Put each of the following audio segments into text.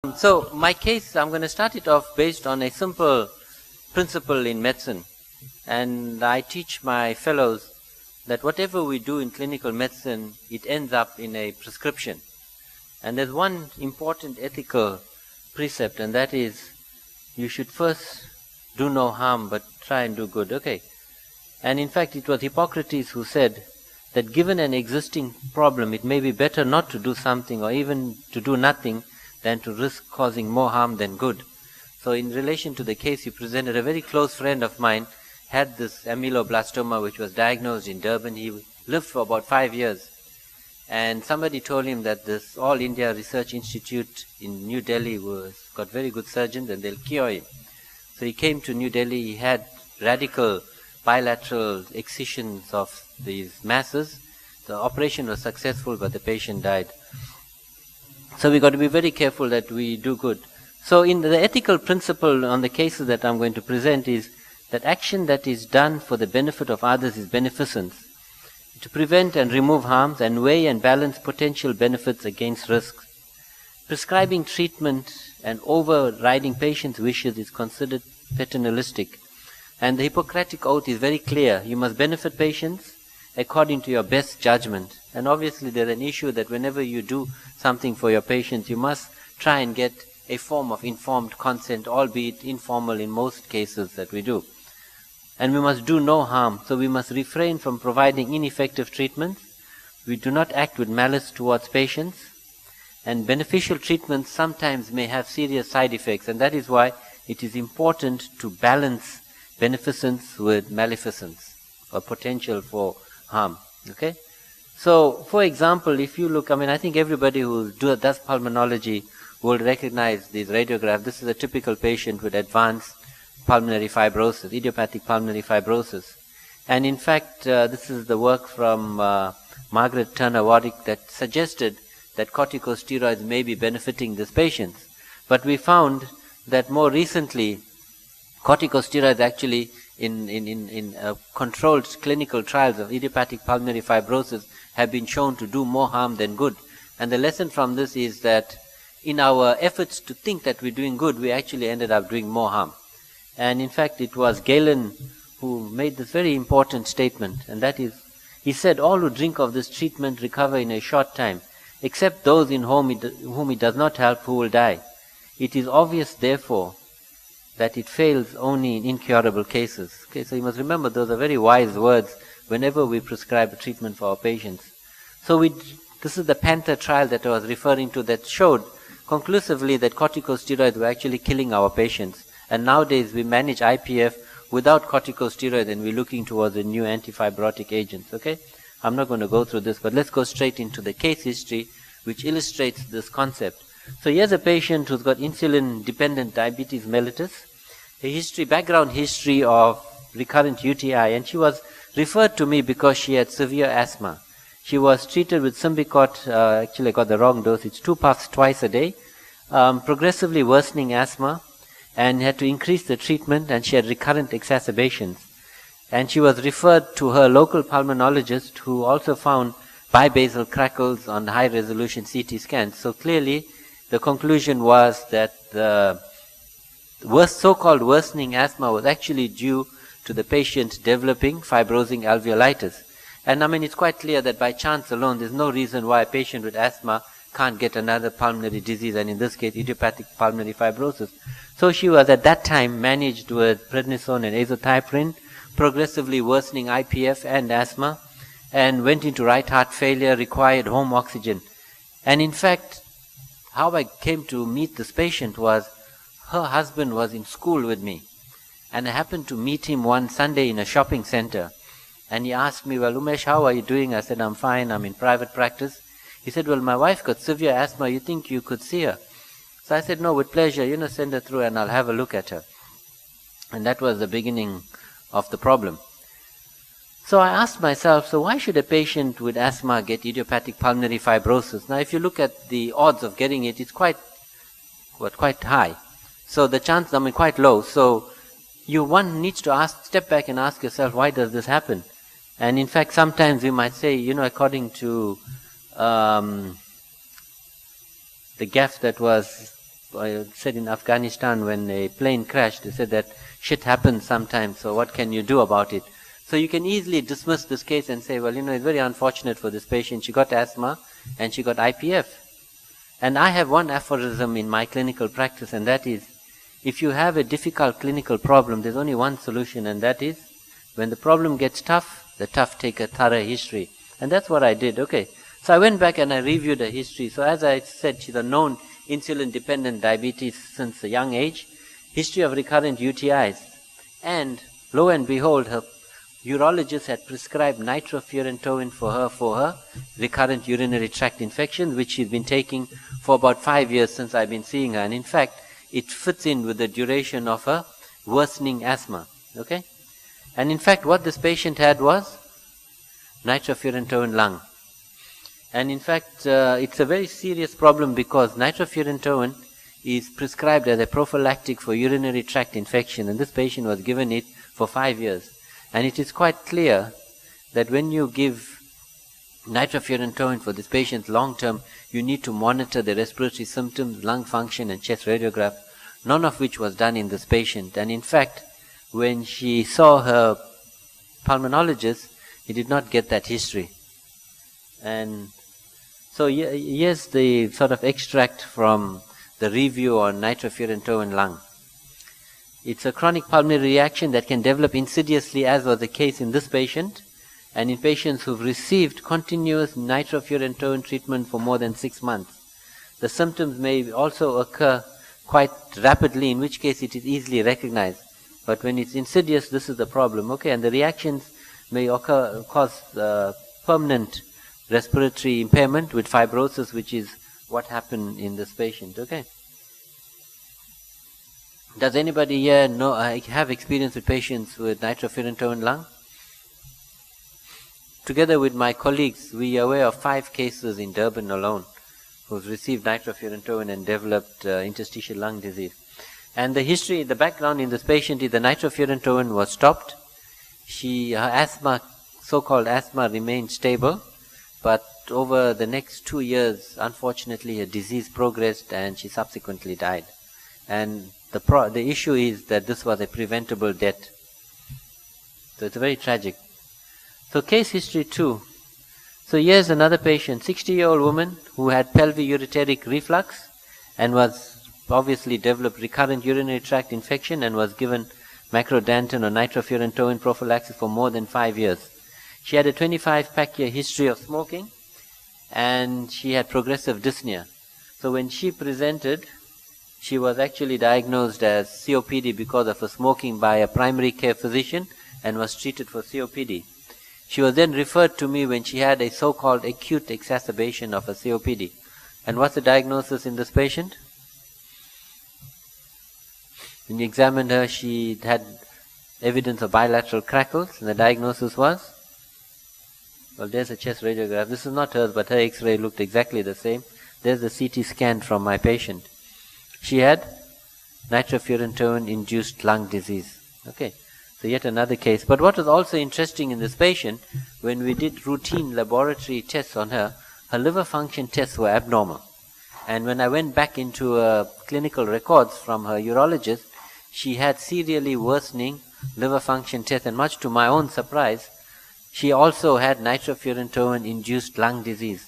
So my case, I'm going to start it off based on a simple principle in medicine. And I teach my fellows that whatever we do in clinical medicine, it ends up in a prescription. And there's one important ethical precept, and that is you should first do no harm but try and do good. Okay. And in fact, it was Hippocrates who said that given an existing problem, it may be better not to do something or even to do nothing than to risk causing more harm than good. So in relation to the case you presented, a very close friend of mine had this amyloblastoma which was diagnosed in Durban. He lived for about 5 years. And somebody told him that this All India Research Institute in New Delhi got very good surgeons and they'll cure him. So he came to New Delhi. He had radical bilateral excisions of these masses. The operation was successful, but the patient died. So we got to be very careful that we do good. So in the ethical principle on the cases that I'm going to present is that action that is done for the benefit of others is beneficence. To prevent and remove harms and weigh and balance potential benefits against risks. Prescribing treatment and overriding patients' wishes is considered paternalistic. And the Hippocratic Oath is very clear. You must benefit patients according to your best judgment. And obviously there's an issue that whenever you do something for your patients, you must try and get a form of informed consent, albeit informal in most cases that we do. And we must do no harm, so we must refrain from providing ineffective treatments. We do not act with malice towards patients. And beneficial treatments sometimes may have serious side effects, and that is why it is important to balance beneficence with maleficence, or potential for harm. Okay? So, for example, if you look, I think everybody who does pulmonology will recognize these radiographs. This is a typical patient with advanced pulmonary fibrosis, idiopathic pulmonary fibrosis. And in fact, this is the work from Margaret Turner Warwick that suggested that corticosteroids may be benefiting these patients. But we found that more recently, corticosteroids actually in controlled clinical trials of idiopathic pulmonary fibrosis have been shown to do more harm than good. And the lesson from this is that in our efforts to think that we're doing good, we actually ended up doing more harm. And in fact, it was Galen who made this very important statement, and that is, he said, all who drink of this treatment recover in a short time, except those in whom it does not help, who will die. It is obvious, therefore, that it fails only in incurable cases. Okay, so you must remember those are very wise words whenever we prescribe a treatment for our patients. So this is the Panther trial that I was referring to that showed conclusively that corticosteroids were actually killing our patients. And nowadays we manage IPF without corticosteroids and we're looking towards a new antifibrotic agents. Okay? I'm not going to go through this, but let's go straight into the case history which illustrates this concept. So here's a patient who's got insulin-dependent diabetes mellitus, a background history of recurrent UTI, and she was referred to me because she had severe asthma. She was treated with Symbicort, actually I got the wrong dose, it's 2 puffs twice a day, progressively worsening asthma, and had to increase the treatment, and she had recurrent exacerbations. And she was referred to her local pulmonologist who also found bibasal crackles on high-resolution CT scans. So clearly, the conclusion was that the so-called worsening asthma was actually due to the patient developing fibrosing alveolitis. And it's quite clear that by chance alone, there's no reason why a patient with asthma can't get another pulmonary disease, and in this case, idiopathic pulmonary fibrosis. So she was at that time managed with prednisone and azathioprine, progressively worsening IPF and asthma, and went into right heart failure, required home oxygen. And in fact, how I came to meet this patient was her husband was in school with me. And I happened to meet him one Sunday in a shopping center. And he asked me, well, Umesh, how are you doing? I said, I'm fine, I'm in private practice. He said, well, my wife got severe asthma, you think you could see her? So I said, no, with pleasure, send her through and I'll have a look at her. And that was the beginning of the problem. So I asked myself, so why should a patient with asthma get idiopathic pulmonary fibrosis? Now, if you look at the odds of getting it, it's quite high. So the chance, quite low. So one needs to step back and ask yourself, why does this happen? And in fact, sometimes we might say, according to the gaffe that was said in Afghanistan when a plane crashed, they said that shit happens sometimes, so what can you do about it? So you can easily dismiss this case and say, well, it's very unfortunate for this patient. She got asthma and she got IPF. And I have one aphorism in my clinical practice, and that is, if you have a difficult clinical problem, there's only one solution, and that is, when the problem gets tough, the tough take a thorough history. And that's what I did. Okay. So I went back and I reviewed her history. So as I said, she's a known insulin-dependent diabetes since a young age, history of recurrent UTIs. And lo and behold, her urologist had prescribed nitrofurantoin for her recurrent urinary tract infection, which she's been taking for about 5 years since I've been seeing her. And in fact, it fits in with the duration of her worsening asthma. Okay? And in fact, what this patient had was nitrofurantoin lung. And in fact, it's a very serious problem because nitrofurantoin is prescribed as a prophylactic for urinary tract infection, and this patient was given it for 5 years. And it is quite clear that when you give nitrofurantoin for this patient long term, you need to monitor the respiratory symptoms, lung function, and chest radiograph, none of which was done in this patient. And in fact, when she saw her pulmonologist, he did not get that history. And so here's the sort of extract from the review on nitrofurantoin lung. It's a chronic pulmonary reaction that can develop insidiously, as was the case in this patient, and in patients who've received continuous nitrofurantoin treatment for more than 6 months. The symptoms may also occur quite rapidly, in which case it is easily recognized. But when it's insidious, this is the problem. Okay, and the reactions may cause permanent respiratory impairment with fibrosis, which is what happened in this patient. Okay. Does anybody here have experience with patients with nitrofurantoin lung? Together with my colleagues, we are aware of 5 cases in Durban alone who've received nitrofurantoin and developed interstitial lung disease. And the history, the background in this patient is the nitrofurantoin was stopped. Her asthma, so-called asthma, remained stable, but over the next 2 years, unfortunately, her disease progressed and she subsequently died. And the issue is that this was a preventable death. So it's very tragic. So case history 2. So here's another patient, 60-year-old woman who had pelviureteric reflux and was obviously developed recurrent urinary tract infection and was given macrodantin or nitrofurantoin prophylaxis for more than 5 years. She had a 25-pack-year history of smoking and she had progressive dyspnea. So when she presented, she was actually diagnosed as COPD because of her smoking by a primary care physician and was treated for COPD. She was then referred to me when she had a so-called acute exacerbation of a COPD. And what's the diagnosis in this patient? When you examined her, she had evidence of bilateral crackles, and the diagnosis was? Well, there's a chest radiograph. This is not hers, but her X-ray looked exactly the same. There's the CT scan from my patient. She had nitrofurantoin-induced lung disease. Okay, so yet another case. But what was also interesting in this patient, when we did routine laboratory tests on her, her liver function tests were abnormal. And when I went back into clinical records from her urologist, she had serially worsening liver function tests, and much to my own surprise, she also had nitrofurantoin-induced lung disease.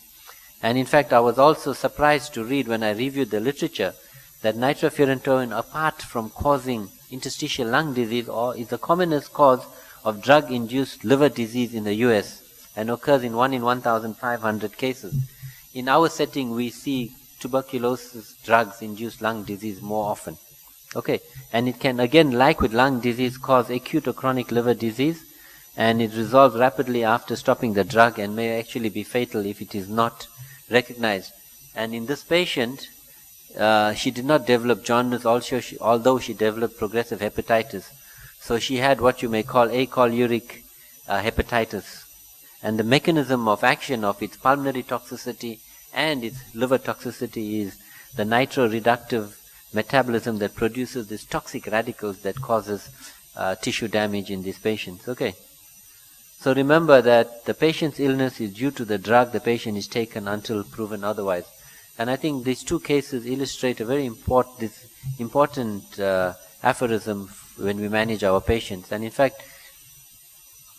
And in fact, I was also surprised to read when I reviewed the literature that nitrofurantoin, apart from causing interstitial lung disease, is the commonest cause of drug-induced liver disease in the US and occurs in 1 in 1,500 cases. In our setting, we see tuberculosis drugs-induced lung disease more often. Okay, and it can, again, like with lung disease, cause acute or chronic liver disease, and it resolves rapidly after stopping the drug and may actually be fatal if it is not recognized. And in this patient, she did not develop jaundice, although she developed progressive hepatitis. So she had what you may call acholuric hepatitis. And the mechanism of action of its pulmonary toxicity and its liver toxicity is the nitroreductive metabolism that produces these toxic radicals that causes tissue damage in these patients. Okay. So remember that the patient's illness is due to the drug the patient is taken until proven otherwise. And I think these two cases illustrate a very important aphorism when we manage our patients. And in fact,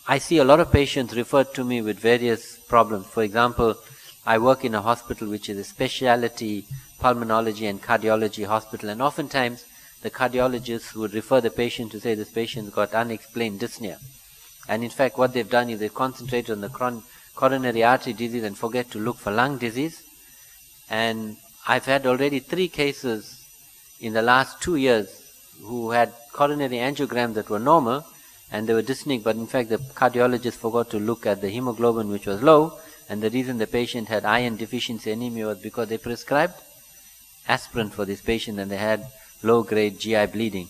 I see a lot of patients referred to me with various problems. For example, I work in a hospital which is a specialty pulmonology and cardiology hospital, and oftentimes the cardiologists would refer the patient to say this patient's got unexplained dyspnea. And in fact, what they've done is they've concentrated on the coronary artery disease and forget to look for lung disease. And I've had already 3 cases in the last 2 years who had coronary angiograms that were normal and they were dyspneic, but in fact the cardiologist forgot to look at the hemoglobin, which was low, and the reason the patient had iron deficiency anemia was because they prescribed aspirin for this patient and they had low-grade GI bleeding.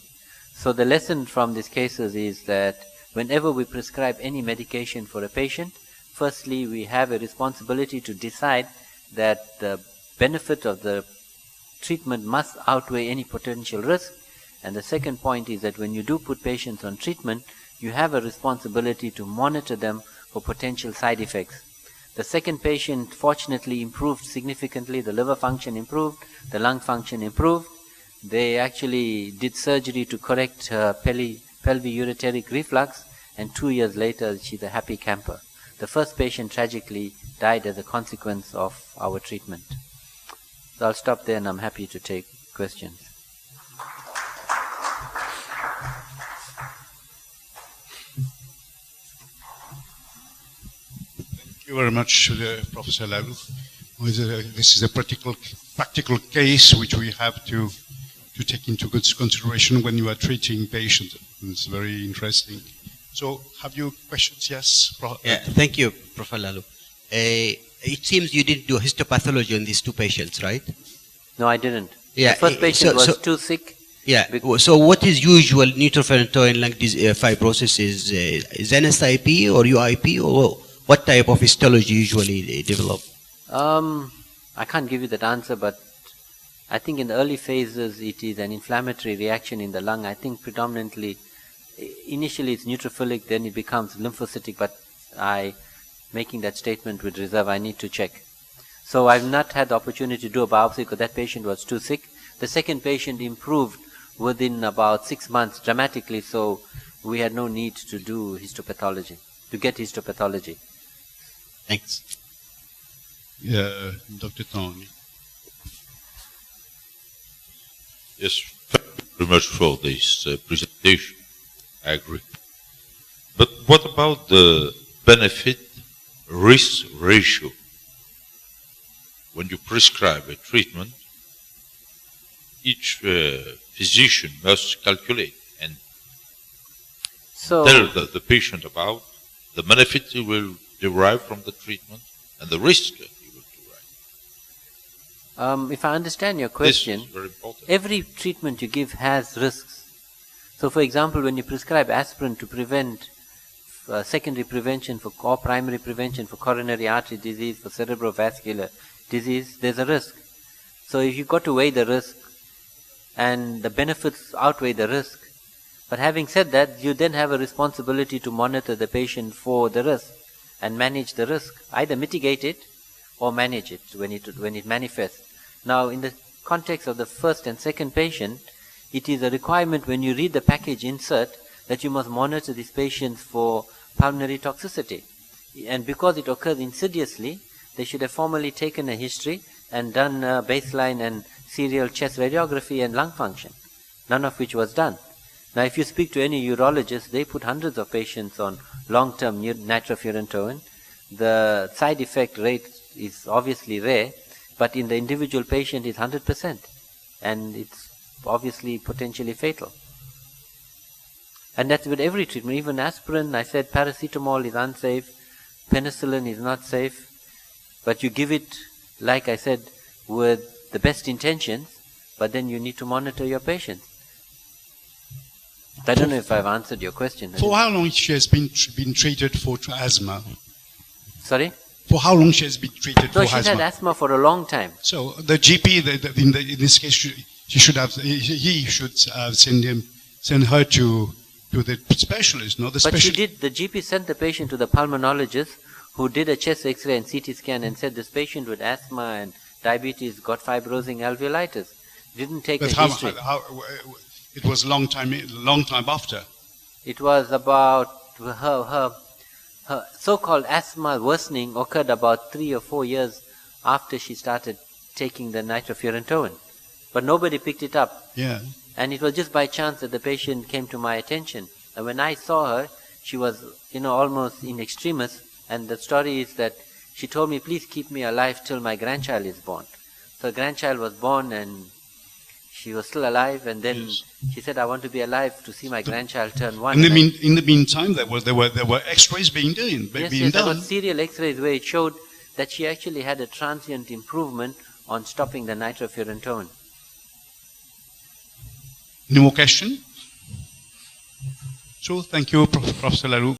So the lesson from these cases is that whenever we prescribe any medication for a patient, firstly we have a responsibility to decide that the benefit of the treatment must outweigh any potential risk. And the second point is that when you do put patients on treatment, you have a responsibility to monitor them for potential side effects. The second patient fortunately improved significantly. The liver function improved, the lung function improved. They actually did surgery to correct her pelviureteric reflux, and 2 years later she's a happy camper. The first patient tragically died as a consequence of our treatment. So I'll stop there and I'm happy to take questions. Thank you very much, Professor Lalloo. This is a practical case which we have to take into consideration when you are treating patients. It's very interesting. So, have you questions? Yes? Yeah, thank you, Professor Lalloo. It seems you didn't do histopathology on these 2 patients, right? No, I didn't. Yeah, the first patient was too sick. Yeah. So what is usual neutrophil lung fibrosis? Is NSIP or UIP, or what type of histology usually they develop? I can't give you that answer, but I think in the early phases it is an inflammatory reaction in the lung. I think predominantly, initially it's neutrophilic, then it becomes lymphocytic, but making that statement with reserve, I need to check. So I've not had the opportunity to do a biopsy because that patient was too sick. The second patient improved within about 6 months dramatically, so we had no need to do histopathology, to get histopathology. Thanks. Yeah, Dr. Tony. Yes, thank you very much for this presentation. I agree. But what about the benefit-risk ratio? When you prescribe a treatment, each physician must calculate and tell the patient about the benefit he will derive from the treatment and the risk he will derive. If I understand your question, this is very important. Every treatment you give has risks. So for example, when you prescribe aspirin to prevent secondary prevention or primary prevention for coronary artery disease, for cerebrovascular disease, there's a risk. So if you've got to weigh the risk, and the benefits outweigh the risk. But having said that, you then have a responsibility to monitor the patient for the risk and manage the risk, either mitigate it or manage it when it manifests. Now, in the context of the first and second patient, it is a requirement when you read the package insert that you must monitor these patients for pulmonary toxicity. And because it occurs insidiously, they should have formally taken a history and done a baseline and serial chest radiography and lung function, none of which was done. Now, if you speak to any urologist, they put hundreds of patients on long-term nitrofurantoin. The side effect rate is obviously rare, but in the individual patient it's 100%, and it's obviously potentially fatal. And that's with every treatment, even aspirin. I said paracetamol is unsafe, penicillin is not safe, but you give it, like I said, with the best intentions, but then you need to monitor your patients. I don't know if I've answered your question. For how long she has been treated for asthma? Sorry? For how long she has been treated for asthma? No, she's had asthma for a long time. So the GP, in this case, he should send her to the specialist, not the specialist. But the GP sent the patient to the pulmonologist, who did a chest X-ray and CT scan and said this patient with asthma and diabetes, got fibrosing alveolitis. Didn't take But a history. It was a long time after. It was about her so-called asthma worsening occurred about 3 or 4 years after she started taking the nitrofurantoin. But nobody picked it up. Yeah. And it was just by chance that the patient came to my attention. And when I saw her, she was, almost in extremis. And the story is that she told me, please keep me alive till my grandchild is born. So her grandchild was born and she was still alive. And then she said, I want to be alive to see my grandchild turn 1. In the meantime, there were X-rays being done. There were serial X-rays where it showed that she actually had a transient improvement on stopping the nitrofurantoin. Any more question? So, thank you, Professor Lalloo.